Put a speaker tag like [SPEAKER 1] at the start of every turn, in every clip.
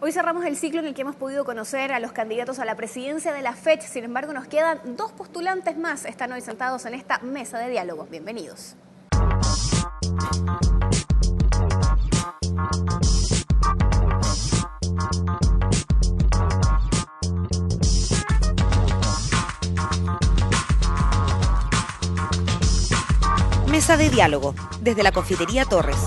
[SPEAKER 1] Hoy cerramos el ciclo en el que hemos podido conocer a los candidatos a la presidencia de la FECH. Sin embargo, nos quedan dos postulantes más. Están hoy sentados en esta mesa de diálogo. Bienvenidos.
[SPEAKER 2] Mesa de diálogo, desde la Confitería Torres.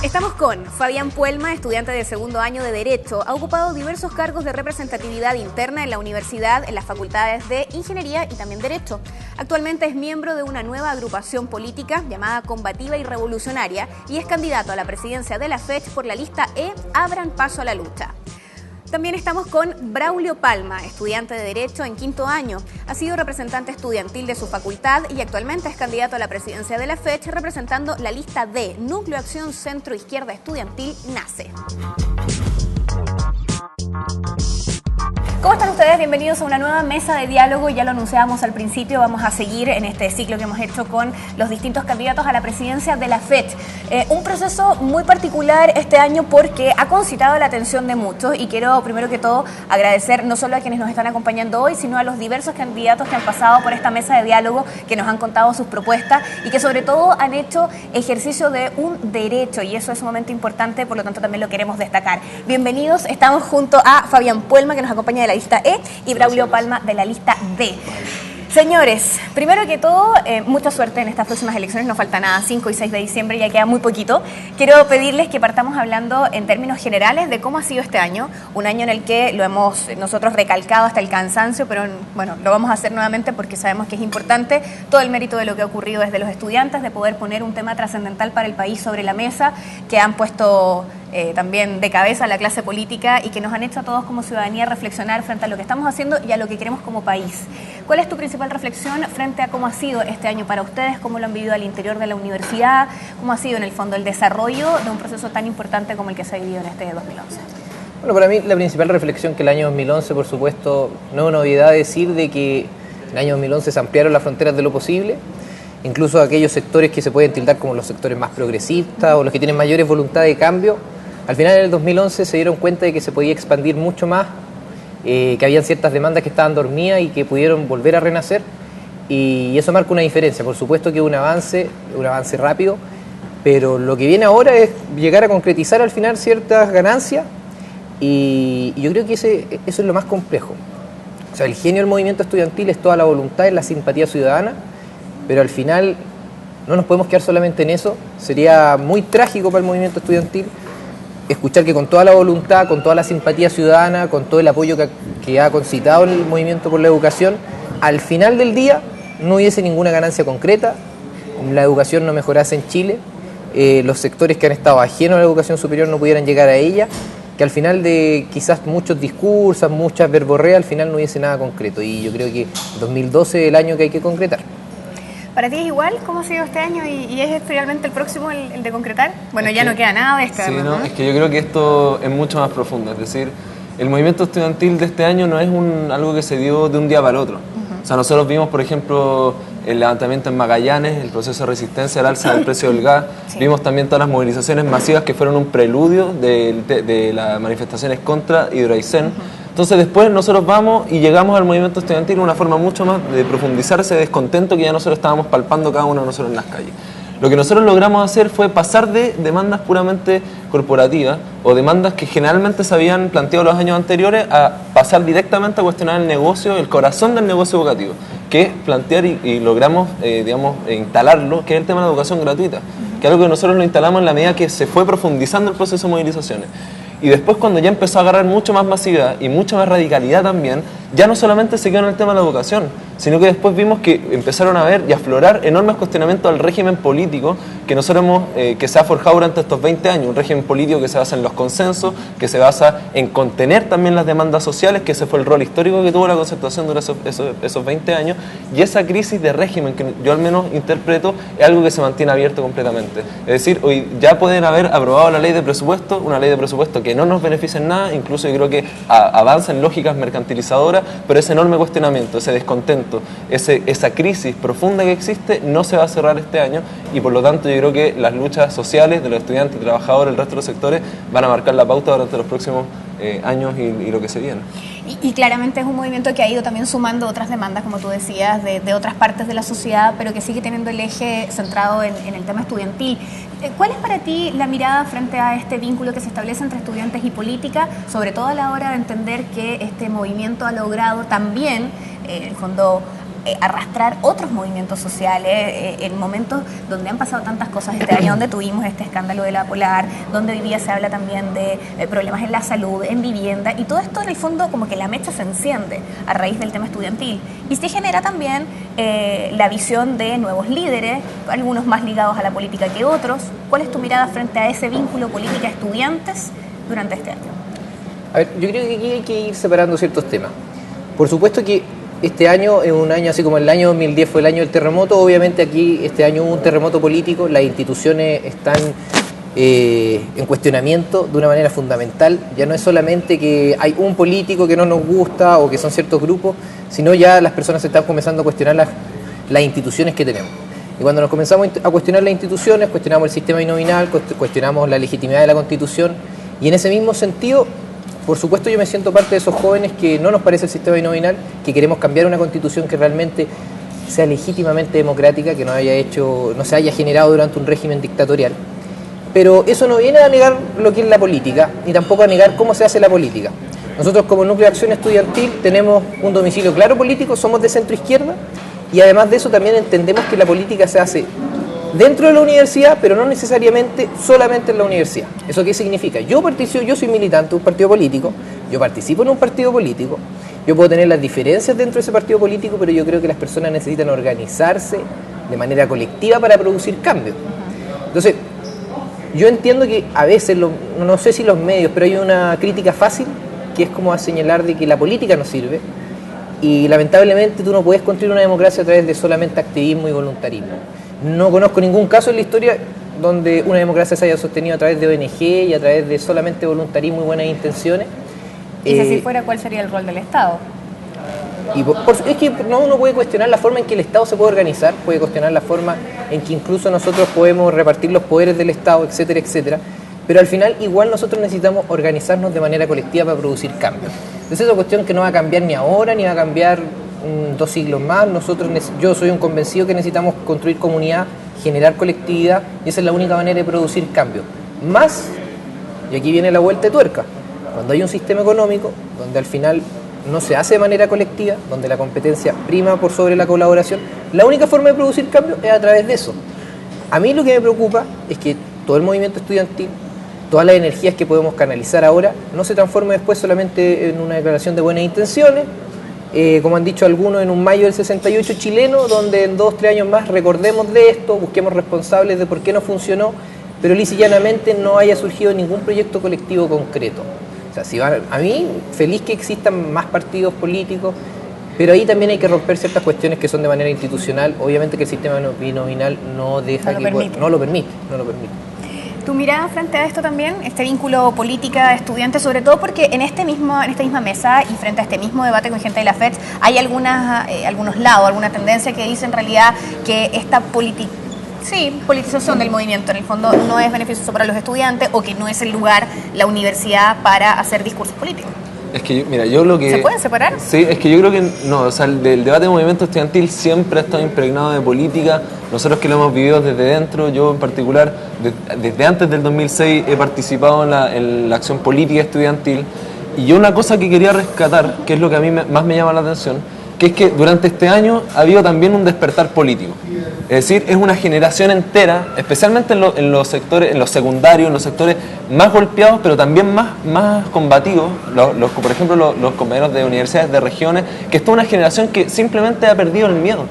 [SPEAKER 1] Estamos con Fabián Puelma, estudiante de segundo año de Derecho. Ha ocupado diversos cargos de representatividad interna en la universidad, en las facultades de Ingeniería y también Derecho. Actualmente es miembro de una nueva agrupación política llamada Combativa y Revolucionaria y es candidato a la presidencia de la FECH por la lista E, Abran Paso a la Lucha. También estamos con Braulio Palma, estudiante de Derecho en quinto año. Ha sido representante estudiantil de su facultad y actualmente es candidato a la presidencia de la FECH representando la lista D, Núcleo Acción Centro Izquierda Estudiantil, NACE. ¿Cómo están ustedes? Bienvenidos a una nueva mesa de diálogo. Ya lo anunciábamos al principio, vamos a seguir en este ciclo que hemos hecho con los distintos candidatos a la presidencia de la FECH. Un proceso muy particular este año porque ha concitado la atención de muchos y quiero primero que todo agradecer no solo a quienes nos están acompañando hoy, sino a los diversos candidatos que han pasado por esta mesa de diálogo, que nos han contado sus propuestas y que sobre todo han hecho ejercicio de un derecho y eso es sumamente importante, por lo tanto también lo queremos destacar. Bienvenidos, estamos junto a Fabián Puelma, que nos acompaña de la lista E, y Braulio Palma de la lista D. Señores, primero que todo, mucha suerte en estas próximas elecciones, no falta nada, 5 y 6 de diciembre, ya queda muy poquito. Quiero pedirles que partamos hablando en términos generales de cómo ha sido este año, un año en el que lo hemos nosotros recalcado hasta el cansancio, pero bueno, lo vamos a hacer nuevamente porque sabemos que es importante todo el mérito de lo que ha ocurrido desde los estudiantes, de poder poner un tema trascendental para el país sobre la mesa, que han puesto también de cabeza a la clase política y que nos han hecho a todos como ciudadanía reflexionar frente a lo que estamos haciendo y a lo que queremos como país. ¿Cuál es tu principal reflexión frente a cómo ha sido este año para ustedes, cómo lo han vivido al interior de la universidad, cómo ha sido en el fondo el desarrollo de un proceso tan importante como el que se ha vivido en este 2011?
[SPEAKER 3] Bueno, para mí la principal reflexión que el año 2011, por supuesto, no es una novedad decir de que en el año 2011 se ampliaron las fronteras de lo posible, incluso aquellos sectores que se pueden tildar como los sectores más progresistas o los que tienen mayores voluntad de cambio. Al final, en el 2011 se dieron cuenta de que se podía expandir mucho más, que habían ciertas demandas que estaban dormidas y que pudieron volver a renacer, y eso marca una diferencia. Por supuesto que un avance rápido, pero lo que viene ahora es llegar a concretizar al final ciertas ganancias, y yo creo que eso es lo más complejo. O sea, el genio del movimiento estudiantil es toda la voluntad, es la simpatía ciudadana, pero al final no nos podemos quedar solamente en eso. Sería muy trágico para el movimiento estudiantil escuchar que con toda la voluntad, con toda la simpatía ciudadana, con todo el apoyo que ha concitado el movimiento por la educación, al final del día no hubiese ninguna ganancia concreta, la educación no mejorase en Chile, los sectores que han estado ajenos a la educación superior no pudieran llegar a ella, que al final de quizás muchos discursos, muchas verborreas, al final no hubiese nada concreto. Y yo creo que 2012 es el año que hay que concretar.
[SPEAKER 1] ¿Para ti es igual? ¿Cómo ha sido este año? ¿Y es realmente el próximo el de concretar? Bueno, ya no queda nada de esto.
[SPEAKER 4] Sí, ¿no? Es que yo creo que esto es mucho más profundo. Es decir, el movimiento estudiantil de este año no es algo que se dio de un día para el otro. O sea, nosotros vimos, por ejemplo, el levantamiento en Magallanes, el proceso de resistencia al alza del precio del gas. Sí. Vimos también todas las movilizaciones masivas que fueron un preludio de las manifestaciones contra Hidroaicén. Entonces después nosotros vamos y llegamos al movimiento estudiantil de una forma mucho más de profundizar ese descontento que ya nosotros estábamos palpando cada uno de nosotros en las calles. Lo que nosotros logramos hacer fue pasar de demandas puramente corporativas o demandas que generalmente se habían planteado los años anteriores a pasar directamente a cuestionar el negocio, el corazón del negocio educativo, que es plantear y logramos, instalarlo, que es el tema de la educación gratuita, que es algo que nosotros lo instalamos en la medida que se fue profundizando el proceso de movilizaciones. Y después, cuando ya empezó a agarrar mucho más masividad y mucha más radicalidad también, ya no solamente se quedó en el tema de la educación, sino que después vimos que empezaron a ver y a aflorar enormes cuestionamientos al régimen político que nosotros que se ha forjado durante estos 20 años, un régimen político que se basa en los consensos, que se basa en contener también las demandas sociales, que ese fue el rol histórico que tuvo la concertación durante esos 20 años, y esa crisis de régimen que yo al menos interpreto es algo que se mantiene abierto completamente. Es decir, hoy ya pueden haber aprobado la ley de presupuesto, una ley de presupuesto que no nos beneficia en nada, incluso yo creo que avanza en lógicas mercantilizadoras, pero ese enorme cuestionamiento, ese descontento, esa crisis profunda que existe no se va a cerrar este año, y por lo tanto yo creo que las luchas sociales de los estudiantes, trabajadores, el resto de los sectores van a marcar la pauta durante los próximos años y lo que se viene.
[SPEAKER 1] Y claramente es un movimiento que ha ido también sumando otras demandas, como tú decías, de otras partes de la sociedad, pero que sigue teniendo el eje centrado en el tema estudiantil. ¿Cuál es para ti la mirada frente a este vínculo que se establece entre estudiantes y política, sobre todo a la hora de entender que este movimiento ha logrado también, en el fondo, arrastrar otros movimientos sociales en momentos donde han pasado tantas cosas este año, donde tuvimos este escándalo de la Polar, donde hoy día se habla también de problemas en la salud, en vivienda, y todo esto en el fondo como que la mecha se enciende a raíz del tema estudiantil y se genera también la visión de nuevos líderes, algunos más ligados a la política que otros. ¿Cuál es tu mirada frente a ese vínculo política-estudiantes durante este año?
[SPEAKER 3] A ver, yo creo que aquí hay que ir separando ciertos temas. Por supuesto que este año es un año, así como el año 2010 fue el año del terremoto, obviamente aquí este año hubo un terremoto político, las instituciones están en cuestionamiento de una manera fundamental. Ya no es solamente que hay un político que no nos gusta o que son ciertos grupos, sino ya las personas se están comenzando a cuestionar las instituciones que tenemos. Y cuando nos comenzamos a cuestionar las instituciones, cuestionamos el sistema binominal, cuestionamos la legitimidad de la Constitución, y en ese mismo sentido, por supuesto, yo me siento parte de esos jóvenes que no nos parece el sistema binominal, que queremos cambiar una Constitución que realmente sea legítimamente democrática, que no se haya generado durante un régimen dictatorial. Pero eso no viene a negar lo que es la política, ni tampoco a negar cómo se hace la política. Nosotros como Núcleo de Acción Estudiantil tenemos un domicilio claro político, somos de centro izquierda, y además de eso también entendemos que la política se hace dentro de la universidad, pero no necesariamente solamente en la universidad. ¿Eso qué significa? Yo soy militante de un partido político, yo participo en un partido político, yo puedo tener las diferencias dentro de ese partido político, pero yo creo que las personas necesitan organizarse de manera colectiva para producir cambios. Entonces, yo entiendo que a veces, no sé si los medios, pero hay una crítica fácil, que es como a señalar de que la política no sirve, y lamentablemente tú no puedes construir una democracia a través de solamente activismo y voluntarismo. No conozco ningún caso en la historia donde una democracia se haya sostenido a través de ONG y a través de solamente voluntarismo y buenas intenciones.
[SPEAKER 1] Y si así fuera, ¿cuál sería el rol del Estado?
[SPEAKER 3] Es que uno puede cuestionar la forma en que el Estado se puede organizar, puede cuestionar la forma en que incluso nosotros podemos repartir los poderes del Estado, etcétera, etcétera, pero al final igual nosotros necesitamos organizarnos de manera colectiva para producir cambios. Entonces es una cuestión que no va a cambiar ni ahora, ni va a cambiar 2 siglos más. Yo soy un convencido que necesitamos construir comunidad, generar colectividad, y esa es la única manera de producir cambio. Más, y aquí viene la vuelta de tuerca, cuando hay un sistema económico donde al final no se hace de manera colectiva, donde la competencia prima por sobre la colaboración, la única forma de producir cambio es a través de eso. A mí lo que me preocupa es que todo el movimiento estudiantil, todas las energías que podemos canalizar ahora, no se transforme después solamente en una declaración de buenas intenciones, como han dicho algunos, en un mayo del 68 chileno, donde en 2-3 años más recordemos de esto, busquemos responsables de por qué no funcionó, pero lisa y llanamente no haya surgido ningún proyecto colectivo concreto. O sea, a mí, feliz que existan más partidos políticos, pero ahí también hay que romper ciertas cuestiones que son de manera institucional. Obviamente que el sistema binominal no lo permite.
[SPEAKER 1] Tu mirada frente a esto también, este vínculo política-estudiante, sobre todo porque en esta misma mesa y frente a este mismo debate con gente de la FET, hay algunos lados, alguna tendencia que dice en realidad que esta politización del movimiento en el fondo no es beneficioso para los estudiantes, o que no es el lugar, la universidad, para hacer discursos políticos.
[SPEAKER 4] Es que, mira, yo lo que...
[SPEAKER 1] ¿Se pueden separar?
[SPEAKER 4] Sí, es que yo creo que no, o sea, el debate de movimiento estudiantil siempre ha estado impregnado de política. Nosotros que lo hemos vivido desde dentro, yo en particular, desde antes del 2006 he participado en la acción política estudiantil, y yo una cosa que quería rescatar, que es lo que a mí más me llama la atención, que es que durante este año ha habido también un despertar político. Es decir, es una generación entera, especialmente en los sectores, en los secundarios, en los sectores más golpeados, pero también más combativos, por ejemplo los compañeros de universidades de regiones, que es toda una generación que simplemente ha perdido el miedo.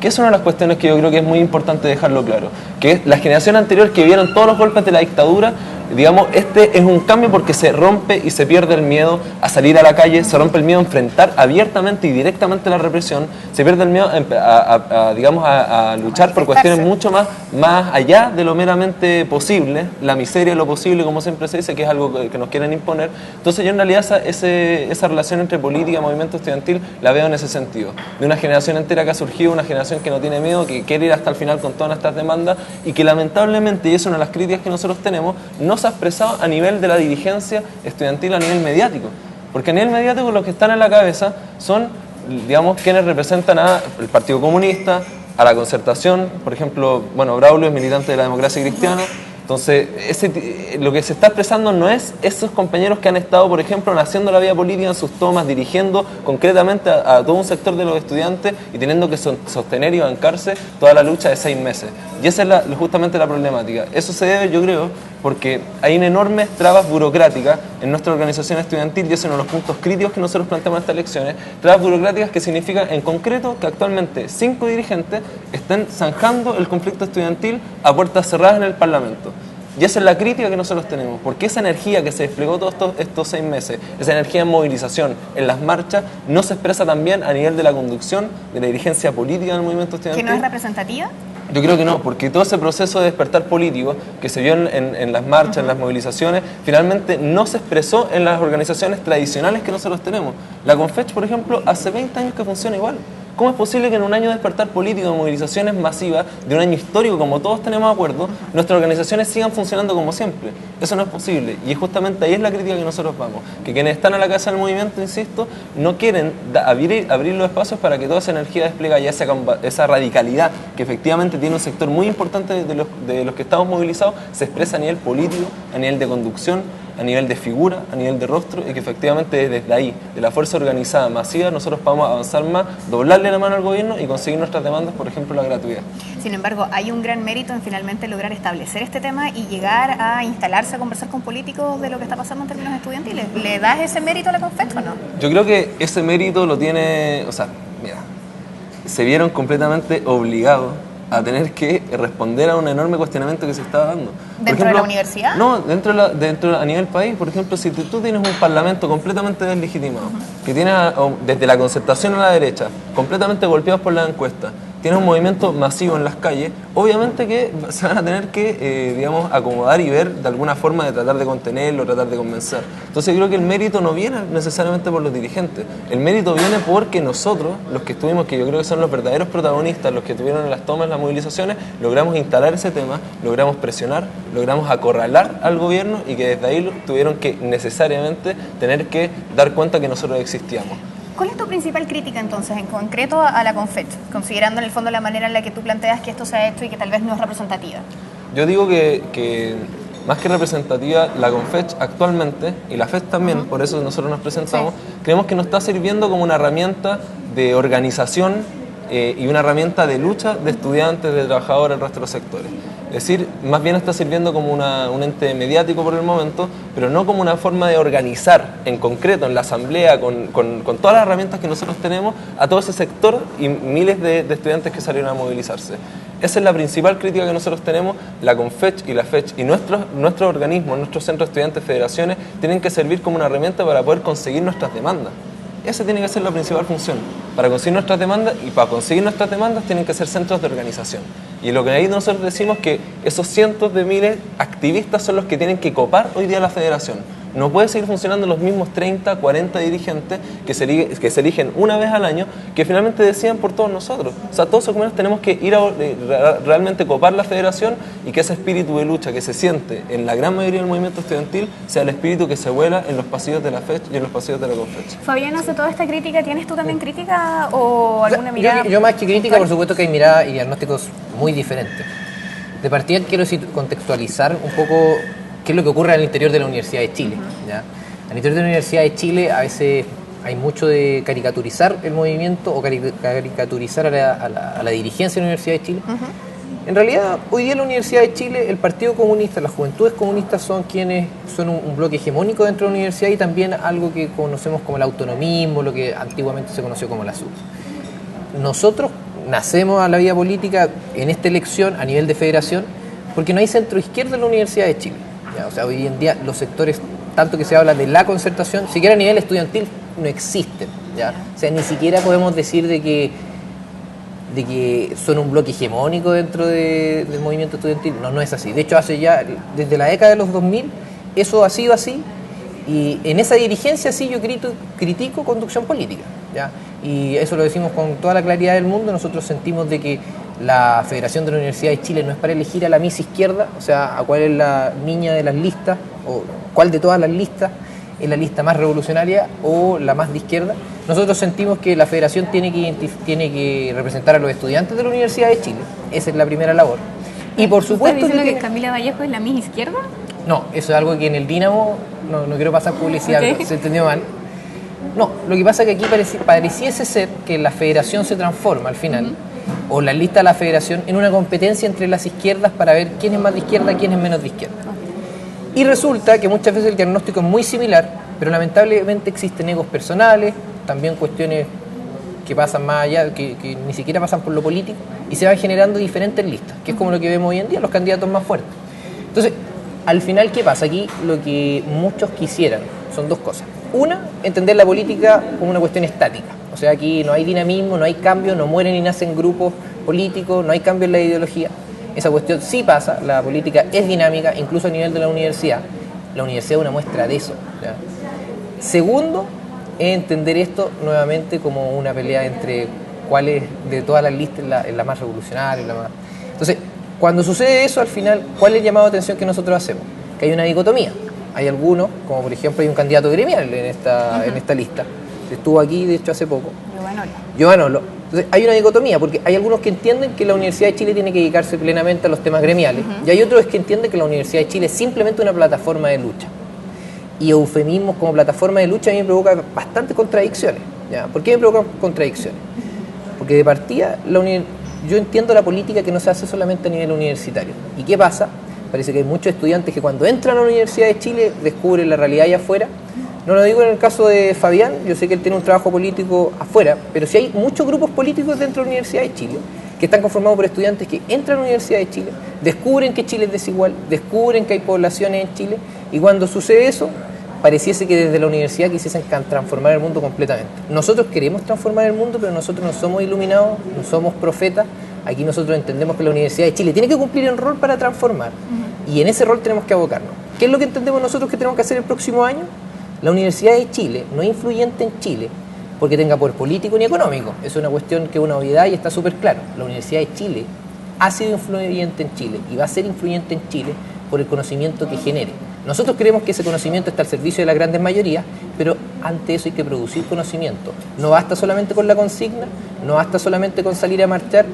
[SPEAKER 4] Que es una de las cuestiones que yo creo que es muy importante dejarlo claro, que es la generación anterior, que vieron todos los golpes de la dictadura, digamos, este es un cambio porque se rompe y se pierde el miedo a salir a la calle, se rompe el miedo a enfrentar abiertamente y directamente la represión, se pierde el miedo a luchar por cuestiones mucho más allá de lo meramente posible, la miseria, lo posible, como siempre se dice, que es algo que nos quieren imponer. Entonces yo en realidad esa relación entre política y movimiento estudiantil la veo en ese sentido, de una generación entera que ha surgido, una generación que no tiene miedo, que quiere ir hasta el final con todas nuestras demandas y que lamentablemente, y es una de las críticas que nosotros tenemos, no se ha expresado a nivel de la dirigencia estudiantil, a nivel mediático, porque a nivel mediático los que están en la cabeza son, digamos, quienes representan al Partido Comunista, a la Concertación, por ejemplo, bueno, Braulio es militante de la democracia cristiana. Entonces, lo que se está expresando no es esos compañeros que han estado, por ejemplo, naciendo la vida política en sus tomas, dirigiendo concretamente a todo un sector de los estudiantes y teniendo que sostener y bancarse toda la lucha de 6 meses. Y esa es justamente la problemática. Eso se debe, yo creo, porque hay enormes trabas burocráticas en nuestra organización estudiantil, y ese es uno de los puntos críticos que nosotros planteamos en estas elecciones. Trabas burocráticas que significan, en concreto, que actualmente 5 dirigentes estén zanjando el conflicto estudiantil a puertas cerradas en el Parlamento. Y esa es la crítica que nosotros tenemos, porque esa energía que se desplegó todos estos 6 meses, esa energía en movilización, en las marchas, no se expresa también a nivel de la conducción, de la dirigencia política del movimiento estudiantil.
[SPEAKER 1] ¿Que no es representativa?
[SPEAKER 4] Yo creo que no, porque todo ese proceso de despertar político que se vio en las marchas, en las movilizaciones, finalmente no se expresó en las organizaciones tradicionales que nosotros tenemos. La Confech, por ejemplo, hace 20 años que funciona igual. ¿Cómo es posible que en un año de despertar político, de movilizaciones masivas, de un año histórico, como todos tenemos de acuerdo, nuestras organizaciones sigan funcionando como siempre? Eso no es posible. Y justamente ahí es la crítica que nosotros vamos. Que quienes están a la cabeza del movimiento, insisto, no quieren abrir los espacios para que toda esa energía despliegue ya esa radicalidad que efectivamente tiene un sector muy importante de los que estamos movilizados, se expresa a nivel político, a nivel de conducción, a nivel de figura, a nivel de rostro, y que efectivamente desde ahí, de la fuerza organizada masiva, nosotros podamos avanzar más, doblarle la mano al gobierno y conseguir nuestras demandas, por ejemplo, la gratuidad.
[SPEAKER 1] Sin embargo, hay un gran mérito en finalmente lograr establecer este tema y llegar a instalarse a conversar con políticos de lo que está pasando en términos estudiantiles. ¿Le das ese mérito a la Confech o no?
[SPEAKER 4] Yo creo que ese mérito lo tiene, se vieron completamente obligados a tener que responder a un enorme cuestionamiento que se estaba dando.
[SPEAKER 1] ¿Dentro de la universidad?
[SPEAKER 4] No, a nivel país. Por ejemplo, si tú tienes un parlamento completamente deslegitimado, que tiene desde la Concertación a la derecha, completamente golpeados por las encuestas, tienes un movimiento masivo en las calles, obviamente que se van a tener que, acomodar y ver de alguna forma de tratar de contenerlo, tratar de convencer. Entonces yo creo que el mérito no viene necesariamente por los dirigentes, el mérito viene porque nosotros, los que estuvimos, que yo creo que son los verdaderos protagonistas, los que estuvieron en las tomas, en las movilizaciones, logramos instalar ese tema, logramos presionar, logramos acorralar al gobierno y que desde ahí tuvieron que necesariamente tener que dar cuenta que nosotros existíamos.
[SPEAKER 1] ¿Cuál es tu principal crítica entonces, en concreto, a la Confech, considerando en el fondo la manera en la que tú planteas que esto se ha hecho y que tal vez no es representativa?
[SPEAKER 4] Yo digo que más que representativa, la Confech actualmente, y la FET también, por eso nosotros nos presentamos, creemos que nos está sirviendo como una herramienta de organización y una herramienta de lucha de estudiantes, de trabajadores, del resto de los sectores. Es decir, más bien está sirviendo como un ente mediático por el momento, pero no como una forma de organizar en concreto en la asamblea, con todas las herramientas que nosotros tenemos, a todo ese sector y miles de estudiantes que salieron a movilizarse. Esa es la principal crítica que nosotros tenemos. La Confech y la FECH y nuestros organismos, nuestros centros de estudiantes, federaciones, tienen que servir como una herramienta para poder conseguir nuestras demandas. Esa tiene que ser la principal función, para conseguir nuestras demandas, y para conseguir nuestras demandas tienen que ser centros de organización. Y lo que ahí nosotros decimos es que esos cientos de miles de activistas son los que tienen que copar hoy día la federación. No puede seguir funcionando los mismos 30, 40 dirigentes que se eligen una vez al año, que finalmente deciden por todos nosotros. O sea, todos los tenemos que ir a realmente copar la federación, y que ese espíritu de lucha que se siente en la gran mayoría del movimiento estudiantil sea el espíritu que se vuela en los pasillos de la FECH y en los pasillos de la Confech.
[SPEAKER 1] Fabián, hace toda esta crítica, ¿tienes tú también crítica o alguna mirada?
[SPEAKER 3] Yo más que crítica, por supuesto que hay miradas y diagnósticos muy diferentes. De partida quiero contextualizar un poco qué es lo que ocurre al interior de la Universidad de Chile. ¿Ya? Al interior de la Universidad de Chile a veces hay mucho de caricaturizar el movimiento o caricaturizar a la dirigencia de la Universidad de Chile. En realidad, hoy día en la Universidad de Chile, el Partido Comunista, las Juventudes Comunistas son un bloque hegemónico dentro de la universidad, y también algo que conocemos como el autonomismo, lo que antiguamente se conoció como la SUB. Nosotros nacemos a la vida política en esta elección a nivel de federación porque no hay centro izquierda en la Universidad de Chile. ¿ya? O sea, hoy en día los sectores, tanto que se habla de la concertación, siquiera a nivel estudiantil, no existen, ¿ya? O sea, ni siquiera podemos decir de que son un bloque hegemónico dentro del movimiento estudiantil. No, no es así. De hecho, desde la década de los 2000, eso ha sido así. Y en esa dirigencia sí yo critico conducción política, ¿ya? Y eso lo decimos con toda la claridad del mundo. Nosotros sentimos de que la Federación de la Universidad de Chile no es para elegir a la Miss Izquierda, o sea, a cuál es la niña de las listas, o cuál de todas las listas es la lista más revolucionaria o la más de izquierda. Nosotros sentimos que la Federación tiene que representar a los estudiantes de la Universidad de Chile. Esa es la primera labor. Y por supuesto
[SPEAKER 1] ¿Estás diciendo que Camila Vallejo es la Miss Izquierda?
[SPEAKER 3] No, eso es algo que en el Dínamo, no quiero pasar publicidad,
[SPEAKER 1] Okay.
[SPEAKER 3] se entendió mal. No, lo que pasa es que aquí pareciese ser que la Federación se transforma al final, o la lista de la Federación, en una competencia entre las izquierdas para ver quién es más de izquierda y quién es menos de izquierda. Y resulta que muchas veces el diagnóstico es muy similar, pero lamentablemente existen egos personales, también cuestiones que pasan más allá, que ni siquiera pasan por lo político, y se van generando diferentes listas, que es como lo que vemos hoy en día, los candidatos más fuertes. Entonces, al final, ¿qué pasa? Aquí lo que muchos quisieran son dos cosas. Una, entender la política como una cuestión estática. O sea, aquí no hay dinamismo, no hay cambio, no mueren ni nacen grupos políticos, no hay cambio en la ideología. Esa cuestión sí pasa, la política es dinámica, incluso a nivel de la universidad. La universidad es una muestra de eso, ¿ya? Segundo, es entender esto nuevamente como una pelea entre cuál es de todas las listas es la más revolucionaria, la más... Entonces, cuando sucede eso, al final, ¿cuál es el llamado de atención que nosotros hacemos? Que hay una dicotomía. Hay algunos, como por ejemplo hay un candidato gremial en esta lista. Estuvo aquí, de hecho, hace poco. Giovanolo. Entonces, hay una dicotomía, porque hay algunos que entienden que la Universidad de Chile tiene que dedicarse plenamente a los temas gremiales, y hay otros que entienden que la Universidad de Chile es simplemente una plataforma de lucha. Y eufemismos como plataforma de lucha a mí me provoca bastantes contradicciones, ¿ya? ¿Por qué me provocan contradicciones? Porque de partida, yo entiendo la política que no se hace solamente a nivel universitario. ¿Y qué pasa? Parece que hay muchos estudiantes que cuando entran a la Universidad de Chile descubren la realidad allá afuera. No lo digo en el caso de Fabián, yo sé que él tiene un trabajo político afuera, pero sí hay muchos grupos políticos dentro de la Universidad de Chile que están conformados por estudiantes que entran a la Universidad de Chile, descubren que Chile es desigual, descubren que hay poblaciones en Chile, y cuando sucede eso, pareciese que desde la universidad quisiesen transformar el mundo completamente. Nosotros queremos transformar el mundo, pero nosotros no somos iluminados, no somos profetas. Aquí nosotros entendemos que la Universidad de Chile tiene que cumplir un rol para transformar, y en ese rol tenemos que abocarnos. ¿Qué es lo que entendemos nosotros que tenemos que hacer el próximo año? La Universidad de Chile no es influyente en Chile porque tenga poder político ni económico. Es una cuestión que es una obviedad y está súper claro. La Universidad de Chile ha sido influyente en Chile y va a ser influyente en Chile por el conocimiento que genere. Nosotros creemos que ese conocimiento está al servicio de la grandes mayorías, pero ante eso hay que producir conocimiento. No basta solamente con la consigna, no basta solamente con salir a marchar.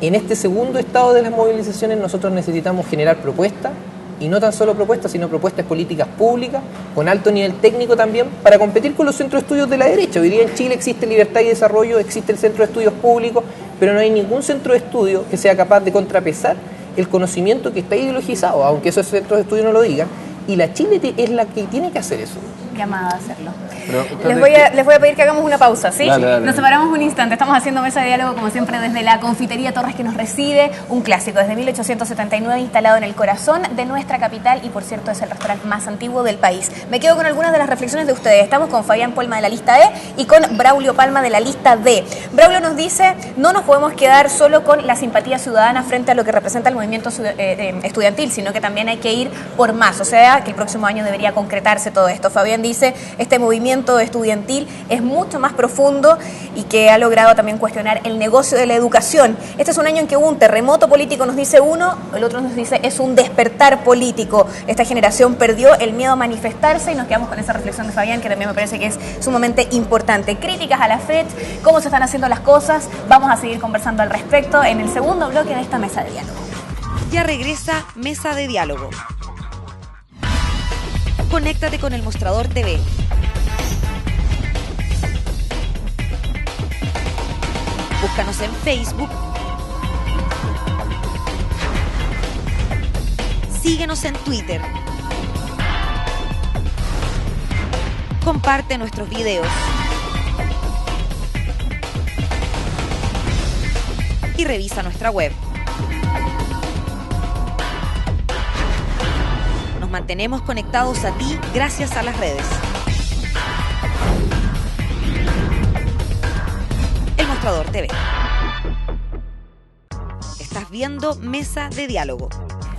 [SPEAKER 3] En este segundo estado de las movilizaciones nosotros necesitamos generar propuestas, y no tan solo propuestas, sino propuestas políticas públicas, con alto nivel técnico también, para competir con los centros de estudios de la derecha. Hoy día en Chile existe Libertad y Desarrollo, existe el Centro de Estudios Públicos, pero no hay ningún centro de estudio que sea capaz de contrapesar el conocimiento que está ideologizado, aunque esos centros de estudio no lo digan, y la Chile es la que tiene que hacer eso.
[SPEAKER 1] Llamada a hacerlo.
[SPEAKER 4] Pero,
[SPEAKER 1] Les voy a pedir que hagamos una pausa, ¿sí?
[SPEAKER 4] Dale.
[SPEAKER 1] Nos separamos un instante. Estamos haciendo mesa de diálogo, como siempre, desde la Confitería Torres, que nos recibe. Un clásico, desde 1879, instalado en el corazón de nuestra capital, y por cierto es el restaurante más antiguo del país. Me quedo con algunas de las reflexiones de ustedes. Estamos con Fabián Polma de la lista E y con Braulio Palma de la lista D. Braulio nos dice, no nos podemos quedar solo con la simpatía ciudadana frente a lo que representa el movimiento estudiantil, sino que también hay que ir por más. O sea, que el próximo año debería concretarse todo esto. Fabián dice, este movimiento estudiantil es mucho más profundo y que ha logrado también cuestionar el negocio de la educación. Este es un año en que hubo un terremoto político, nos dice uno, el otro nos dice es un despertar político. Esta generación perdió el miedo a manifestarse, y nos quedamos con esa reflexión de Fabián, que también me parece que es sumamente importante. Críticas a la FED, cómo se están haciendo las cosas, vamos a seguir conversando al respecto en el segundo bloque de esta mesa de diálogo.
[SPEAKER 2] Ya regresa Mesa de Diálogo. Conéctate con El Mostrador TV. Búscanos en Facebook. Síguenos en Twitter. Comparte nuestros videos. Y revisa nuestra web. Nos mantenemos conectados a ti gracias a las redes. El Mostrador TV. Estás viendo Mesa de Diálogo.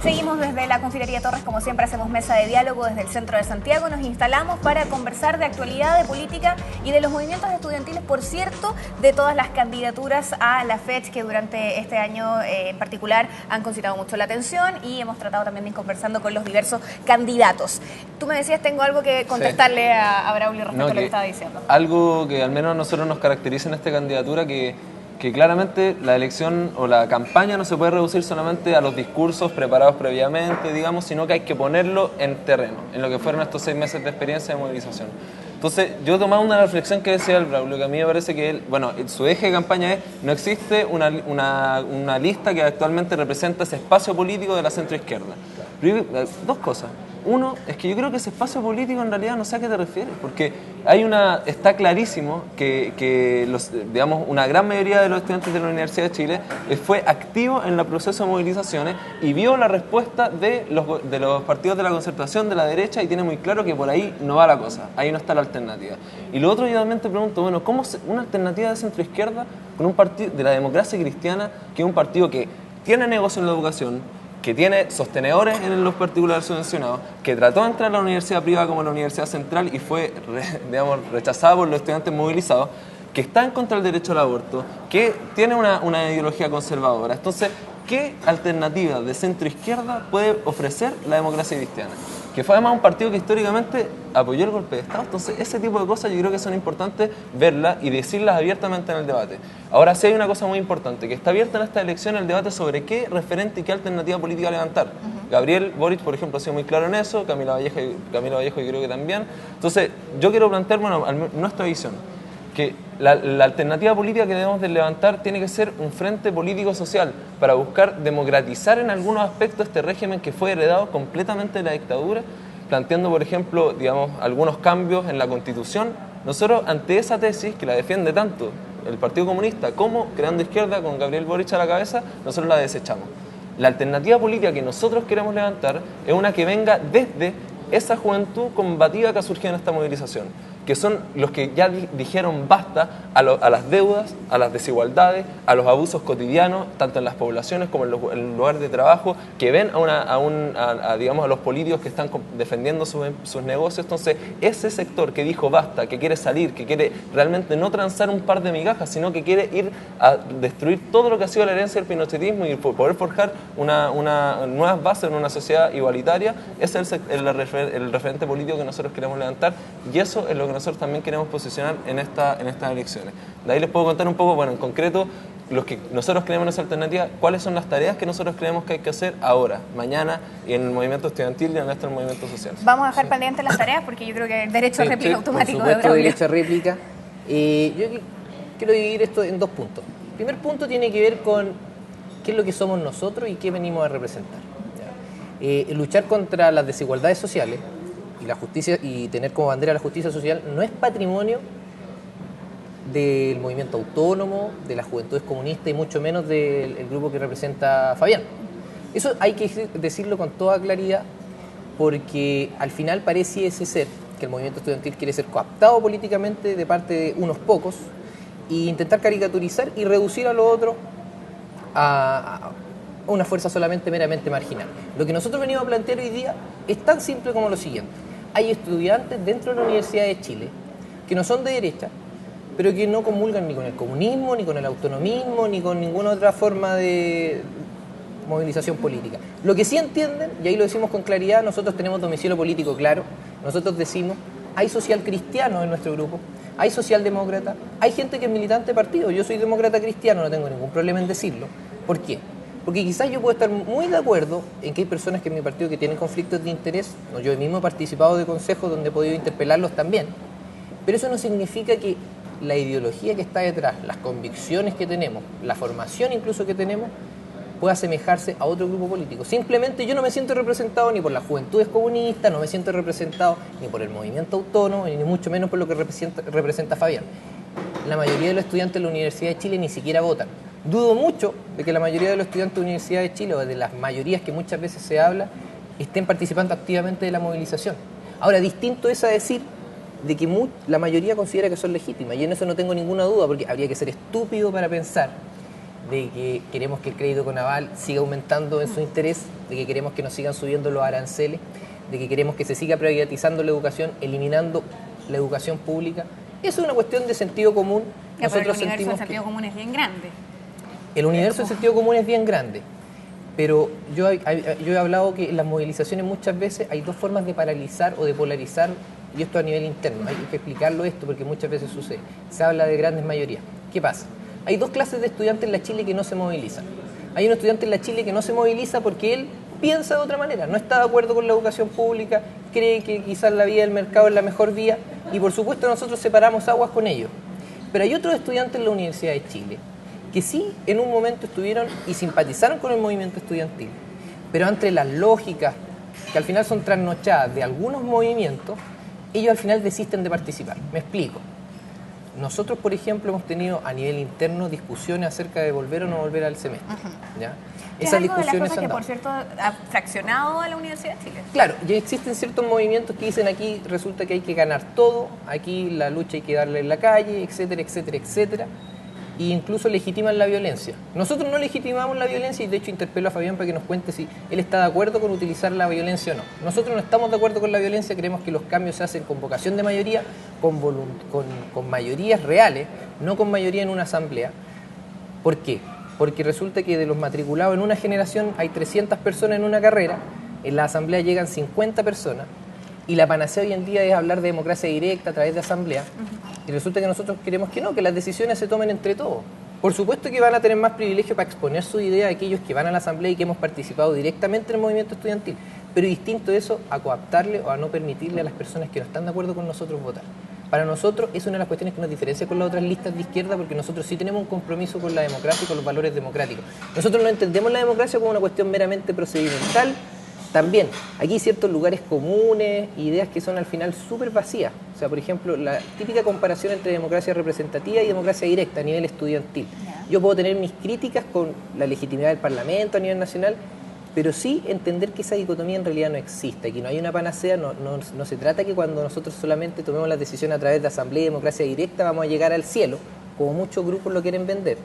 [SPEAKER 1] Seguimos desde la Confitería Torres, como siempre hacemos mesa de diálogo desde el centro de Santiago. Nos instalamos para conversar de actualidad, de política y de los movimientos estudiantiles, por cierto, de todas las candidaturas a la FET que durante este año en particular han concitado mucho la atención y hemos tratado también de ir conversando con los diversos candidatos. Tú me decías, tengo algo que contestarle a Braulio respecto a lo que estaba diciendo.
[SPEAKER 4] Algo que al menos a nosotros nos caracteriza en esta candidatura, que claramente la elección o la campaña no se puede reducir solamente a los discursos preparados previamente, digamos, sino que hay que ponerlo en terreno, en lo que fueron estos 6 meses de experiencia de movilización. Entonces, yo he tomado una reflexión que decía el Braulio, que a mí me parece que él, bueno, su eje de campaña es: no existe una lista que actualmente representa ese espacio político de la centroizquierda. Dos cosas. Uno, es que yo creo que ese espacio político en realidad no sé a qué te refieres, porque está clarísimo que digamos, una gran mayoría de los estudiantes de la Universidad de Chile fue activo en el proceso de movilizaciones y vio la respuesta de los partidos de la concertación, de la derecha, y tiene muy claro que por ahí no va la cosa, ahí no está la alternativa. Y lo otro, yo también te pregunto, bueno, ¿cómo una alternativa de centroizquierda con un partido de la democracia cristiana, que es un partido que tiene negocio en la educación, que tiene sostenedores en los particulares subvencionados, que trató de entrar a la universidad privada como la Universidad Central y fue rechazada por los estudiantes movilizados, que está en contra del derecho al aborto, que tiene una ideología conservadora? Entonces, ¿qué alternativa de centro-izquierda puede ofrecer la democracia cristiana? Que fue además un partido que históricamente apoyó el golpe de Estado. Entonces, ese tipo de cosas yo creo que son importantes verlas y decirlas abiertamente en el debate. Ahora sí hay una cosa muy importante, que está abierta en esta elección el debate sobre qué referente y qué alternativa política levantar. Gabriel Boric, por ejemplo, ha sido muy claro en eso, Camila Vallejo yo creo que también. Entonces, yo quiero plantear, bueno, nuestra visión, que la alternativa política que debemos de levantar tiene que ser un frente político-social para buscar democratizar en algunos aspectos este régimen que fue heredado completamente de la dictadura, planteando, por ejemplo, digamos, algunos cambios en la Constitución. Nosotros, ante esa tesis que la defiende tanto el Partido Comunista como Creando Izquierda, con Gabriel Boric a la cabeza, nosotros la desechamos. La alternativa política que nosotros queremos levantar es una que venga desde esa juventud combativa que ha surgido en esta movilización, que son los que ya dijeron basta a las deudas, a las desigualdades, a los abusos cotidianos, tanto en las poblaciones como en los lugares de trabajo, que ven digamos, a los políticos que están defendiendo sus negocios. Entonces, ese sector que dijo basta, que quiere salir, que quiere realmente no transar un par de migajas, sino que quiere ir a destruir todo lo que ha sido la herencia del pinochetismo y poder forjar nuevas bases en una sociedad igualitaria, ese es el referente político que nosotros queremos levantar, y eso es lo que nosotros también queremos posicionar en estas elecciones. De ahí les puedo contar un poco, bueno, en concreto, los que nosotros creemos en esa alternativa, cuáles son las tareas que nosotros creemos que hay que hacer ahora, mañana, y en el movimiento estudiantil y en nuestro movimiento social.
[SPEAKER 1] Vamos a dejar pendientes las tareas porque yo creo que el derecho a réplica automático
[SPEAKER 3] por supuesto, derecho a réplica. Yo quiero dividir esto en 2 puntos. El primer punto tiene que ver con qué es lo que somos nosotros y qué venimos a representar. Luchar contra las desigualdades sociales y la justicia, y tener como bandera la justicia social, no es patrimonio del movimiento autónomo, de las juventudes comunistas y mucho menos del grupo que representa Fabián. Eso hay que decirlo con toda claridad, porque al final pareciese ser que el movimiento estudiantil quiere ser cooptado políticamente de parte de unos pocos e intentar caricaturizar y reducir a lo otro a una fuerza solamente meramente marginal. Lo que nosotros venimos a plantear hoy día es tan simple como lo siguiente. Hay estudiantes dentro de la Universidad de Chile que no son de derecha, pero que no comulgan ni con el comunismo, ni con el autonomismo, ni con ninguna otra forma de movilización política. Lo que sí entienden, y ahí lo decimos con claridad, nosotros tenemos domicilio político claro, nosotros decimos, hay social cristiano en nuestro grupo, hay socialdemócrata, hay gente que es militante de partido. Yo soy demócrata cristiano, no tengo ningún problema en decirlo. ¿Por qué? Porque quizás yo puedo estar muy de acuerdo en que hay personas que en mi partido que tienen conflictos de interés. Yo mismo he participado de consejos donde he podido interpelarlos también. Pero eso no significa que la ideología que está detrás, las convicciones que tenemos, la formación incluso que tenemos, pueda asemejarse a otro grupo político. Simplemente yo no me siento representado ni por las juventudes comunistas, no me siento representado ni por el movimiento autónomo, ni mucho menos por lo que representa Fabián. La mayoría de los estudiantes de la Universidad de Chile ni siquiera votan. Dudo mucho de que la mayoría de los estudiantes de la Universidad de Chile, o de las mayorías que muchas veces se habla, estén participando activamente de la movilización. Ahora, distinto es a decir de que la mayoría considera que son legítimas, y en eso no tengo ninguna duda, porque habría que ser estúpido para pensar de que queremos que el crédito Conaval siga aumentando en su interés, de que queremos que nos sigan subiendo los aranceles, de que queremos que se siga privatizando la educación, eliminando la educación pública. Eso es una cuestión de sentido común.
[SPEAKER 1] Ya, pero el universo del sentido común es bien grande.
[SPEAKER 3] El universo del sentido común es bien grande, pero yo he hablado que en las movilizaciones muchas veces hay dos formas de paralizar o de polarizar, y esto a nivel interno, hay que explicarlo esto porque muchas veces sucede. Se habla de grandes mayorías. ¿Qué pasa? Hay dos clases de estudiantes en la Chile que no se movilizan. Hay un estudiante en la Chile que no se moviliza porque él piensa de otra manera, no está de acuerdo con la educación pública, cree que quizás la vía del mercado es la mejor vía, y por supuesto nosotros separamos aguas con ellos. Pero hay otros estudiantes en la Universidad de Chile que sí en un momento estuvieron y simpatizaron con el movimiento estudiantil, pero entre las lógicas que al final son trasnochadas de algunos movimientos, ellos al final desisten de participar. Me explico. Nosotros, por ejemplo, hemos tenido a nivel interno discusiones acerca de volver o no volver al semestre. ¿Ya?
[SPEAKER 1] Esas discusiones que, por cierto, ha fraccionado a la Universidad de Chile.
[SPEAKER 3] Claro, ya existen ciertos movimientos que dicen aquí resulta que hay que ganar todo, aquí la lucha hay que darle en la calle, etcétera, etcétera, etcétera, e incluso legitiman la violencia. Nosotros no legitimamos la violencia, y de hecho interpelo a Fabián para que nos cuente si él está de acuerdo con utilizar la violencia o no. Nosotros no estamos de acuerdo con la violencia, creemos que los cambios se hacen con vocación de mayoría, con mayorías reales, no con mayoría en una asamblea. ¿Por qué? Porque resulta que de los matriculados en una generación hay 300 personas en una carrera, en la asamblea llegan 50 personas, y la panacea hoy en día es hablar de democracia directa a través de asamblea, y resulta que nosotros queremos que no, que las decisiones se tomen entre todos. Por supuesto que van a tener más privilegio para exponer su idea a aquellos que van a la asamblea y que hemos participado directamente en el movimiento estudiantil, pero distinto eso a coaptarle o a no permitirle a las personas que no están de acuerdo con nosotros votar. Para nosotros es una de las cuestiones que nos diferencia con las otras listas de izquierda, porque nosotros sí tenemos un compromiso con la democracia y con los valores democráticos. Nosotros no entendemos la democracia como una cuestión meramente procedimental. También, aquí hay ciertos lugares comunes, ideas que son al final súper vacías. O sea, por ejemplo, la típica comparación entre democracia representativa y democracia directa a nivel estudiantil. Yo puedo tener mis críticas con la legitimidad del Parlamento a nivel nacional, pero sí entender que esa dicotomía en realidad no existe, que no hay una panacea, no se trata que cuando nosotros solamente tomemos las decisiones a través de asamblea y democracia directa vamos a llegar al cielo, como muchos grupos lo quieren vender,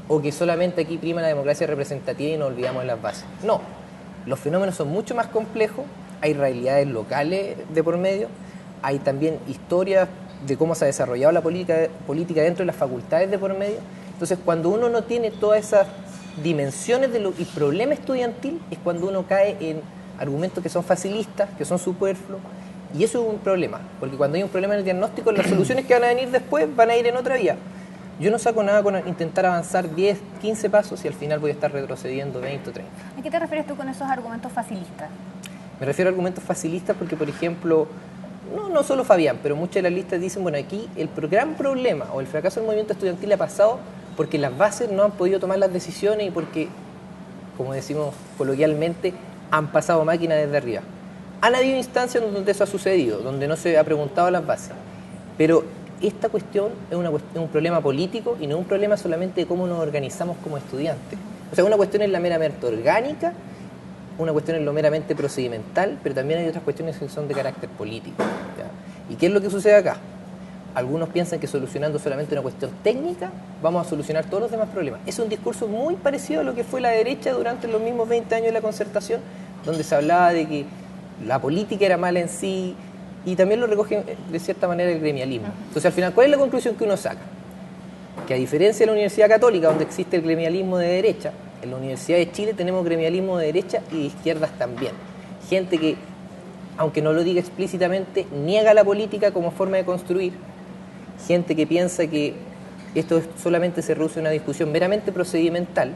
[SPEAKER 3] o que solamente aquí prima la democracia representativa y nos olvidamos de las bases. No, los fenómenos son mucho más complejos, hay realidades locales de por medio, hay también historias de cómo se ha desarrollado la política dentro de las facultades de por medio. Entonces, cuando uno no tiene todas esas dimensiones y problema estudiantil, es cuando uno cae en argumentos que son facilistas, que son superfluos, y eso es un problema, porque cuando hay un problema en el diagnóstico, las soluciones que van a venir después van a ir en otra vía. Yo no saco nada con intentar avanzar 10, 15 pasos y al final voy a estar retrocediendo 20 o 30.
[SPEAKER 1] ¿A qué te refieres tú con esos argumentos facilistas?
[SPEAKER 3] Me refiero a argumentos facilistas porque, por ejemplo, no solo Fabián, pero muchas de las listas dicen, bueno, aquí el gran problema o el fracaso del movimiento estudiantil ha pasado porque las bases no han podido tomar las decisiones y porque, como decimos coloquialmente, han pasado máquinas desde arriba. Han habido instancias donde eso ha sucedido, donde no se ha preguntado a las bases, pero esta cuestión es un problema político y no un problema solamente de cómo nos organizamos como estudiantes. O sea, una cuestión es la meramente orgánica, una cuestión es lo meramente procedimental, pero también hay otras cuestiones que son de carácter político, ¿ya? ¿Y qué es lo que sucede acá? Algunos piensan que solucionando solamente una cuestión técnica vamos a solucionar todos los demás problemas. Es un discurso muy parecido a lo que fue la derecha durante los mismos 20 años de la Concertación, donde se hablaba de que la política era mala en sí, y también lo recoge de cierta manera el gremialismo. Entonces, al final, ¿cuál es la conclusión que uno saca? Que a diferencia de la Universidad Católica, donde existe el gremialismo de derecha, en la Universidad de Chile tenemos gremialismo de derecha y de izquierdas también. Gente que, aunque no lo diga explícitamente, niega la política como forma de construir. Gente que piensa que esto solamente se reduce a una discusión meramente procedimental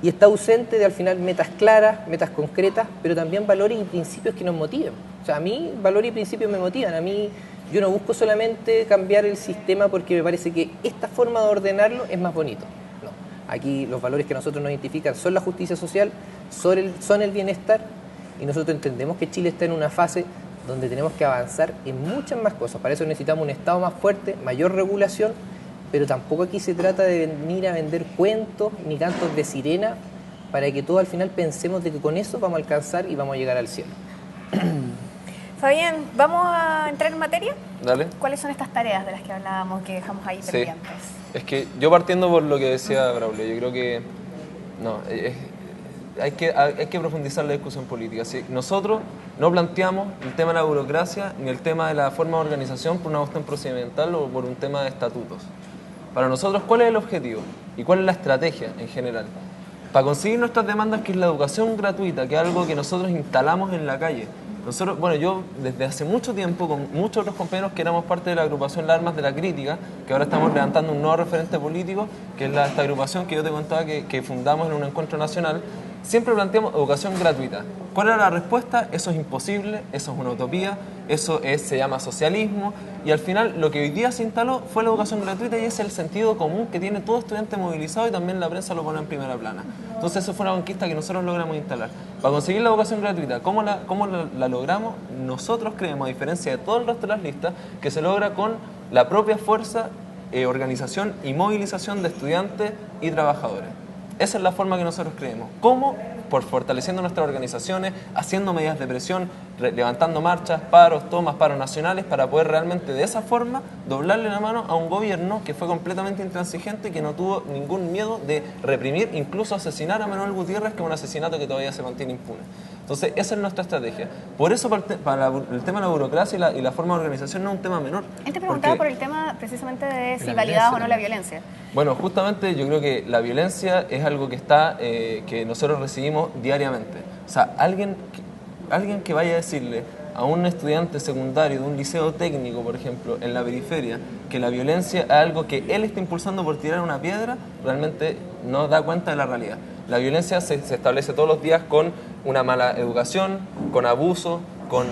[SPEAKER 3] y está ausente de al final metas claras, metas concretas, pero también valores y principios que nos motiven. O sea, a mí valores y principios me motivan. A mí yo no busco solamente cambiar el sistema porque me parece que esta forma de ordenarlo es más bonito. No, aquí los valores que a nosotros nos identifican son la justicia social, son el bienestar, y nosotros entendemos que Chile está en una fase donde tenemos que avanzar en muchas más cosas. Para eso necesitamos un Estado más fuerte, mayor regulación, pero tampoco aquí se trata de venir a vender cuentos ni cantos de sirena para que todos al final pensemos de que con eso vamos a alcanzar y vamos a llegar al cielo.
[SPEAKER 1] Fabián, ¿vamos a entrar en materia?
[SPEAKER 4] Dale.
[SPEAKER 1] ¿Cuáles son estas tareas de las que hablábamos que dejamos ahí
[SPEAKER 4] Sí.
[SPEAKER 1] pendientes?
[SPEAKER 4] Es que yo partiendo por lo que decía Braulio, yo creo que no, hay que profundizar la discusión política. ¿Sí? Nosotros no planteamos el tema de la burocracia ni el tema de la forma de organización por una cuestión procedimental o por un tema de estatutos. Para nosotros, ¿cuál es el objetivo? ¿Y cuál es la estrategia en general? Para conseguir nuestras demandas, que es la educación gratuita, que es algo que nosotros instalamos en la calle. Nosotros, bueno, yo desde hace mucho tiempo, con muchos otros compañeros que éramos parte de la agrupación Las Armas de la Crítica, que ahora estamos levantando un nuevo referente político, que es esta agrupación que yo te contaba que fundamos en un encuentro nacional, siempre planteamos educación gratuita. ¿Cuál era la respuesta? Eso es imposible, eso es una utopía, se llama socialismo, y al final lo que hoy día se instaló fue la educación gratuita y es el sentido común que tiene todo estudiante movilizado y también la prensa lo pone en primera plana. Entonces eso fue una conquista que nosotros logramos instalar. Para conseguir la educación gratuita, ¿cómo la logramos? Nosotros creemos, a diferencia de todo el resto de las listas, que se logra con la propia fuerza, organización y movilización de estudiantes y trabajadores. Esa es la forma que nosotros creemos. ¿Cómo? Por fortaleciendo nuestras organizaciones, haciendo medidas de presión, levantando marchas, tomas, paros nacionales, para poder realmente de esa forma doblarle la mano a un gobierno que fue completamente intransigente y que no tuvo ningún miedo de reprimir, incluso asesinar a Manuel Gutiérrez, que es un asesinato que todavía se mantiene impune. Entonces, esa es nuestra estrategia. Por eso, para el tema de la burocracia y la forma de organización no es un tema menor.
[SPEAKER 1] Él te preguntaba por el tema precisamente de si validabas o no la violencia.
[SPEAKER 4] Bueno, justamente yo creo que la violencia es algo que que nosotros recibimos diariamente. O sea, alguien que vaya a decirle a un estudiante secundario de un liceo técnico, por ejemplo, en la periferia, que la violencia es algo que él está impulsando por tirar una piedra, realmente no da cuenta de la realidad. La violencia se establece todos los días con una mala educación, con abuso, con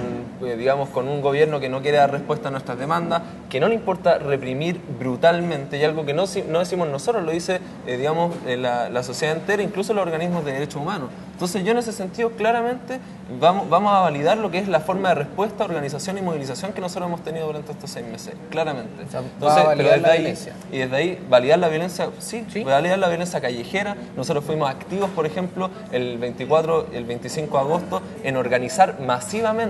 [SPEAKER 4] un gobierno que no quiere dar respuesta a nuestras demandas, que no le importa reprimir brutalmente, y algo que no decimos nosotros, lo dice la sociedad entera, incluso los organismos de derechos humanos. Entonces yo en ese sentido claramente vamos a validar lo que es la forma de respuesta, organización y movilización que nosotros hemos tenido durante estos 6 meses, claramente.
[SPEAKER 3] O sea,
[SPEAKER 4] entonces,
[SPEAKER 3] validar la violencia.
[SPEAKER 4] Y desde ahí, validar la violencia, sí, validar la violencia callejera. Nosotros fuimos activos, por ejemplo, el 24, el 25 de agosto, en organizar masivamente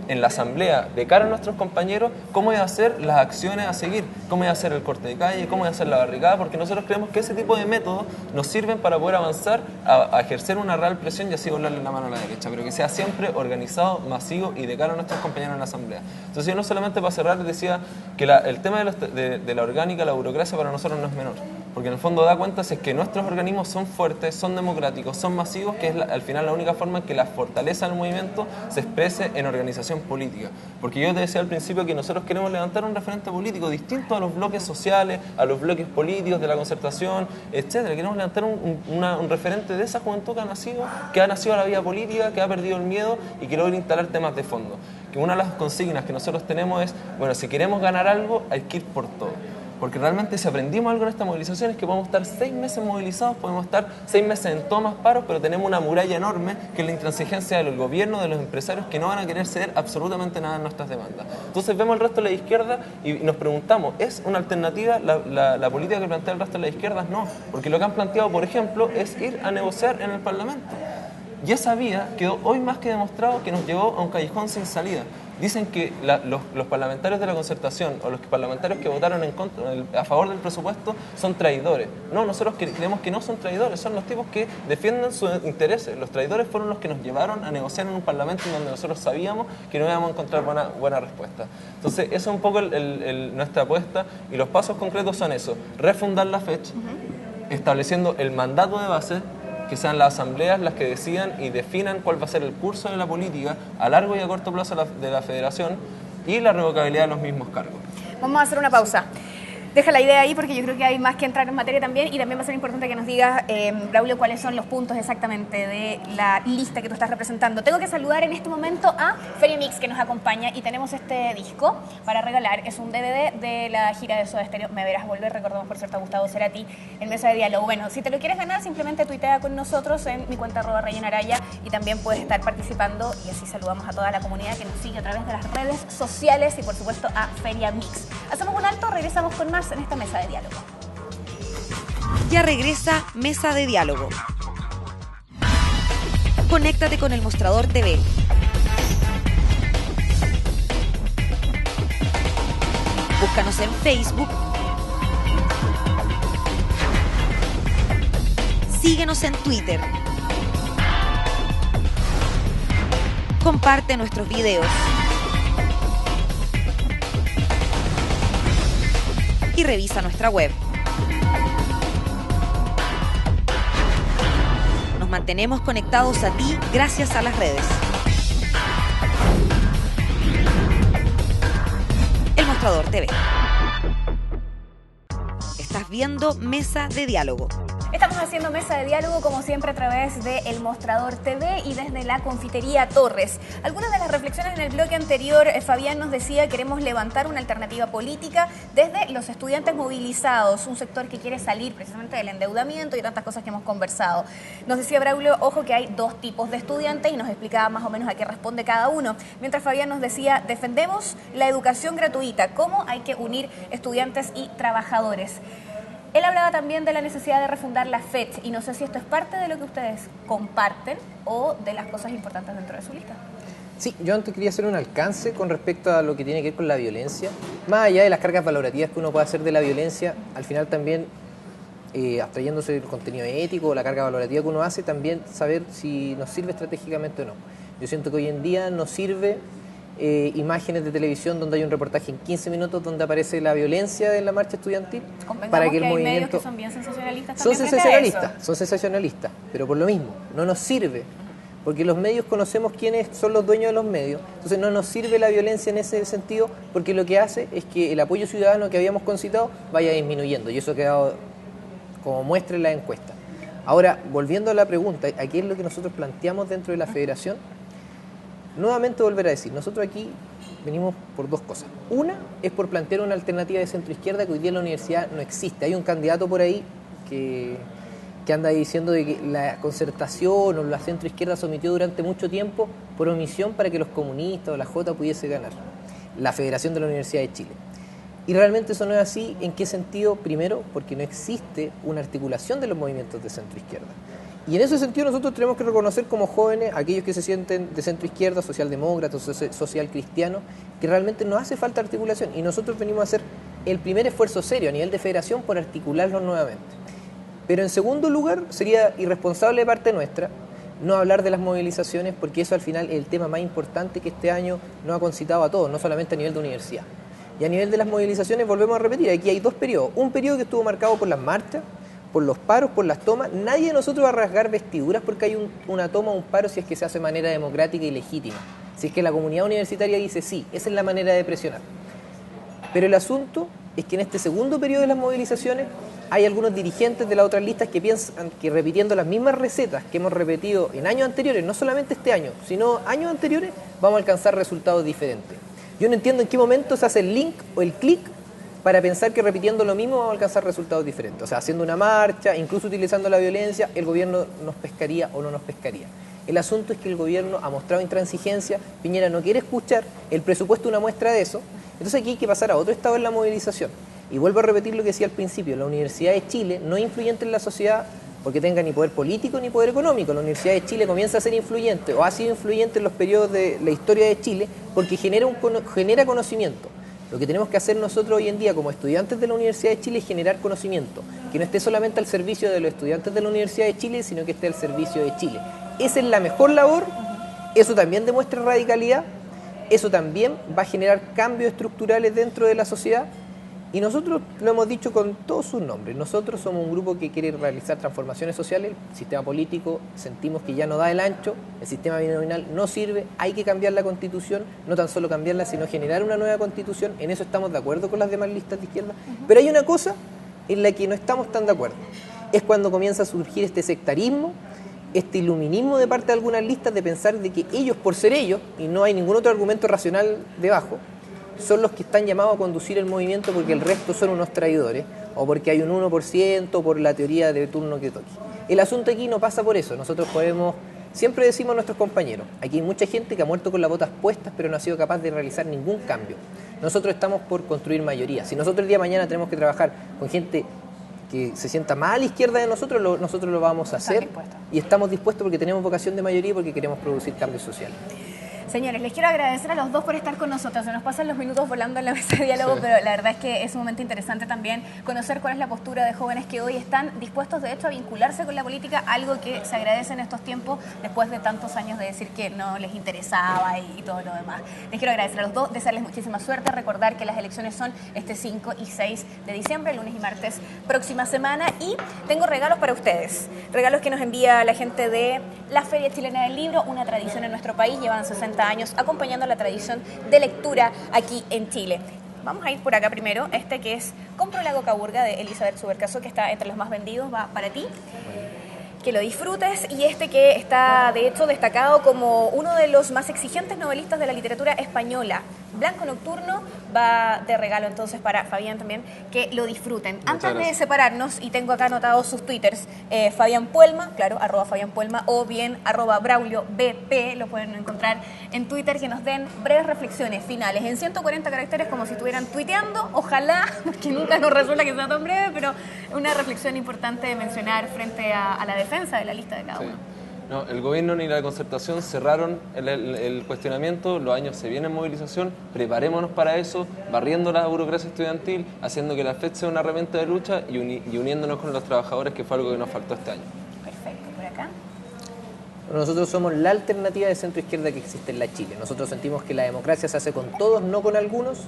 [SPEAKER 4] en la asamblea de cara a nuestros compañeros cómo iba a ser las acciones a seguir, cómo iba a ser el corte de calle, cómo iba a ser la barricada, porque nosotros creemos que ese tipo de métodos nos sirven para poder avanzar a ejercer una real presión y así volarle la mano a la derecha, pero que sea siempre organizado, masivo y de cara a nuestros compañeros en la asamblea. Entonces yo no solamente para cerrar decía que el tema de la orgánica, la burocracia para nosotros no es menor, porque en el fondo da cuenta es que nuestros organismos son fuertes, son democráticos, son masivos, que es al final la única forma en que la fortaleza del movimiento se exprese en organización política. Porque yo te decía al principio que nosotros queremos levantar un referente político distinto a los bloques sociales, a los bloques políticos de la concertación, etcétera. Queremos levantar un referente de esa juventud que ha nacido a la vida política, que ha perdido el miedo y que logra instalar temas de fondo. Que una de las consignas que nosotros tenemos es, bueno, si queremos ganar algo, hay que ir por todo. Porque realmente si aprendimos algo en esta movilización es que podemos estar 6 meses movilizados, podemos estar 6 meses en tomas, paros, pero tenemos una muralla enorme que es la intransigencia del gobierno, de los empresarios, que no van a querer ceder absolutamente nada en nuestras demandas. Entonces vemos el resto de la izquierda y nos preguntamos, ¿es una alternativa la política que plantea el resto de las izquierdas? No, porque lo que han planteado, por ejemplo, es ir a negociar en el Parlamento. Y esa vía quedó hoy más que demostrado que nos llevó a un callejón sin salida. Dicen que los parlamentarios de la concertación o los parlamentarios que votaron a favor del presupuesto son traidores. No, nosotros creemos que no son traidores, son los tipos que defienden sus intereses. Los traidores fueron los que nos llevaron a negociar en un parlamento en donde nosotros sabíamos que no íbamos a encontrar buena respuesta. Entonces, esa es un poco nuestra apuesta y los pasos concretos son eso: refundar la fecha, estableciendo el mandato de base, que sean las asambleas las que decidan y definan cuál va a ser el curso de la política a largo y a corto plazo de la federación, y la revocabilidad de los mismos cargos.
[SPEAKER 1] Vamos a hacer una pausa. Deja la idea ahí porque yo creo que hay más que entrar en materia también, y también va a ser importante que nos digas, Braulio, cuáles son los puntos exactamente de la lista que tú estás representando. Tengo que saludar en este momento a Feria Mix, que nos acompaña, y tenemos este disco para regalar. Es un DVD de la gira de Soda Stereo, Me Verás Volver. Recordamos, por cierto, a Gustavo Cerati en Mesa de Diálogo. Bueno, si te lo quieres ganar, simplemente tuitea con nosotros en mi cuenta @Reyenaraya, y también puedes estar participando, y así saludamos a toda la comunidad que nos sigue a través de las redes sociales y, por supuesto, a Feria Mix. Hacemos un alto, regresamos con más en esta Mesa de Diálogo.
[SPEAKER 2] Ya regresa Mesa de Diálogo. Conéctate con El Mostrador TV. Búscanos en Facebook. Síguenos en Twitter. Comparte nuestros videos. Y revisa nuestra web. Nos mantenemos conectados a ti gracias a las redes. El Mostrador TV. Estás viendo Mesa de Diálogo.
[SPEAKER 1] Estamos haciendo mesa de diálogo como siempre a través de El Mostrador TV y desde la Confitería Torres. Algunas de las reflexiones en el bloque anterior, Fabián nos decía, queremos levantar una alternativa política desde los estudiantes movilizados, un sector que quiere salir precisamente del endeudamiento y tantas cosas que hemos conversado. Nos decía Braulio, ojo que hay dos tipos de estudiantes y nos explicaba más o menos a qué responde cada uno. Mientras Fabián nos decía, defendemos la educación gratuita, cómo hay que unir estudiantes y trabajadores. Él hablaba también de la necesidad de refundar la FET y no sé si esto es parte de lo que ustedes comparten o de las cosas importantes dentro de su lista.
[SPEAKER 3] Sí, yo antes quería hacer un alcance con respecto a lo que tiene que ver con la violencia. Más allá de las cargas valorativas que uno puede hacer de la violencia, al final también, abstrayéndose del contenido ético o la carga valorativa que uno hace, también saber si nos sirve estratégicamente o no. Yo siento que hoy en día nos sirve imágenes de televisión donde hay un reportaje en 15 minutos donde aparece la violencia de la marcha estudiantil para que el movimiento...
[SPEAKER 1] Medios que son bien sensacionalistas
[SPEAKER 3] son
[SPEAKER 1] también
[SPEAKER 3] sensacionalistas, pero por lo mismo, no nos sirve, porque los medios conocemos quiénes son los dueños de los medios, entonces no nos sirve la violencia en ese sentido, porque lo que hace es que el apoyo ciudadano que habíamos concitado vaya disminuyendo, y eso ha quedado como muestra en la encuesta. Ahora, volviendo a la pregunta, ¿a qué es lo que nosotros planteamos dentro de la federación? Nuevamente volver a decir, nosotros aquí venimos por dos cosas. Una es por plantear una alternativa de centro-izquierda que hoy día en la universidad no existe. Hay un candidato por ahí que anda diciendo de que la concertación o la centro-izquierda se omitió durante mucho tiempo por omisión para que los comunistas o la Jota pudiese ganar la Federación de la Universidad de Chile. Y realmente eso no es así. ¿En qué sentido? Primero, porque no existe una articulación de los movimientos de centro-izquierda. Y en ese sentido nosotros tenemos que reconocer como jóvenes, aquellos que se sienten de centro izquierda, socialdemócratas, social cristiano, que realmente nos hace falta articulación y nosotros venimos a hacer el primer esfuerzo serio a nivel de federación por articularlos nuevamente. Pero en segundo lugar, sería irresponsable de parte nuestra no hablar de las movilizaciones porque eso al final es el tema más importante que este año nos ha concitado a todos, no solamente a nivel de universidad. Y a nivel de las movilizaciones volvemos a repetir, aquí hay dos periodos, un periodo que estuvo marcado por las marchas, por los paros, por las tomas. Nadie de nosotros va a rasgar vestiduras porque hay una toma o un paro si es que se hace de manera democrática y legítima. Si es que la comunidad universitaria dice sí, esa es la manera de presionar. Pero el asunto es que en este segundo periodo de las movilizaciones hay algunos dirigentes de las otras listas que piensan que repitiendo las mismas recetas que hemos repetido en años anteriores, no solamente este año, sino años anteriores, vamos a alcanzar resultados diferentes. Yo no entiendo en qué momento se hace el link o el clic para pensar que repitiendo lo mismo vamos a alcanzar resultados diferentes. O sea, haciendo una marcha, incluso utilizando la violencia, el gobierno nos pescaría o no nos pescaría. El asunto es que el gobierno ha mostrado intransigencia, Piñera no quiere escuchar, el presupuesto es una muestra de eso, entonces aquí hay que pasar a otro estado en la movilización. Y vuelvo a repetir lo que decía al principio, la Universidad de Chile no es influyente en la sociedad porque tenga ni poder político ni poder económico. La Universidad de Chile comienza a ser influyente o ha sido influyente en los periodos de la historia de Chile porque genera conocimiento. Lo que tenemos que hacer nosotros hoy en día como estudiantes de la Universidad de Chile es generar conocimiento, que no esté solamente al servicio de los estudiantes de la Universidad de Chile, sino que esté al servicio de Chile. Esa es la mejor labor, eso también demuestra radicalidad, eso también va a generar cambios estructurales dentro de la sociedad y nosotros lo hemos dicho con todos sus nombres. Nosotros somos un grupo que quiere realizar transformaciones sociales, el sistema político sentimos que ya no da el ancho, el sistema binominal no sirve, hay que cambiar la constitución, no tan solo cambiarla, sino generar una nueva constitución, en eso estamos de acuerdo con las demás listas de izquierda, pero hay una cosa en la que no estamos tan de acuerdo, es cuando comienza a surgir este sectarismo, este iluminismo de parte de algunas listas de pensar de que ellos por ser ellos, y no hay ningún otro argumento racional debajo, son los que están llamados a conducir el movimiento porque el resto son unos traidores o porque hay un 1% por la teoría de turno que toque. El asunto aquí no pasa por eso, nosotros podemos, siempre decimos a nuestros compañeros, aquí hay mucha gente que ha muerto con las botas puestas pero no ha sido capaz de realizar ningún cambio. Nosotros estamos por construir mayoría. Si nosotros el día de mañana tenemos que trabajar con gente que se sienta más a la izquierda de nosotros, nosotros lo vamos a hacer. Y estamos dispuestos porque tenemos vocación de mayoría y porque queremos producir cambios sociales.
[SPEAKER 1] Señores, les quiero agradecer a los dos por estar con nosotros. Se nos pasan los minutos volando en la mesa de diálogo, sí. Pero la verdad es que es sumamente interesante también conocer cuál es la postura de jóvenes que hoy están dispuestos, de hecho, a vincularse con la política, algo que se agradece en estos tiempos después de tantos años de decir que no les interesaba y todo lo demás. Les quiero agradecer a los dos, desearles muchísima suerte, recordar que las elecciones son este 5 y 6 de diciembre, lunes y martes próxima semana, y tengo regalos para ustedes, regalos que nos envía la gente de la Feria Chilena del Libro, una tradición en nuestro país, llevan 60 años acompañando la tradición de lectura aquí en Chile. Vamos a ir por acá primero, este que es Compro Lago Caburga de Elizabeth Subercaso, que está entre los más vendidos, va para ti. Que lo disfrutes, y este que está de hecho destacado como uno de los más exigentes novelistas de la literatura española, Blanco Nocturno, va de regalo entonces para Fabián también, que lo disfruten. Muchas Antes gracias. De separarnos, y tengo acá anotados sus twitters, Fabián Puelma, claro, @Fabián Puelma, o bien @BraulioBP, lo pueden encontrar en Twitter, que nos den breves reflexiones finales en 140 caracteres, como si estuvieran tuiteando, ojalá, porque nunca nos resulta que sea tan breve, pero una reflexión importante de mencionar frente a la defensa de la lista de cada uno.
[SPEAKER 4] No, el gobierno ni la concertación cerraron el cuestionamiento, los años se vienen en movilización, preparémonos para eso, barriendo la burocracia estudiantil, haciendo que la FED sea una herramienta de lucha y uniéndonos con los trabajadores, que fue algo que nos faltó este año.
[SPEAKER 1] Perfecto, por acá.
[SPEAKER 3] Nosotros somos la alternativa de centro-izquierda que existe en la Chile. Nosotros sentimos que la democracia se hace con todos, no con algunos.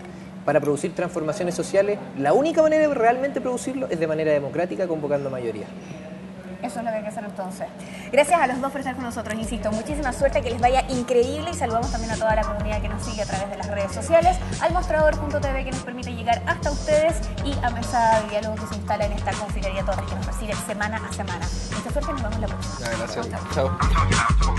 [SPEAKER 3] Para producir transformaciones sociales, la única manera de realmente producirlo es de manera democrática, convocando mayoría.
[SPEAKER 1] Eso es lo que hay que hacer entonces. Gracias a los dos por estar con nosotros, insisto, muchísima suerte, que les vaya increíble, y saludamos también a toda la comunidad que nos sigue a través de las redes sociales, al mostrador.tv, que nos permite llegar hasta ustedes, y a Mesa de Diálogo, que se instala en esta confitería Torres, que nos recibe semana a semana. Mucha suerte, nos vemos la próxima.
[SPEAKER 4] Gracias. Chao.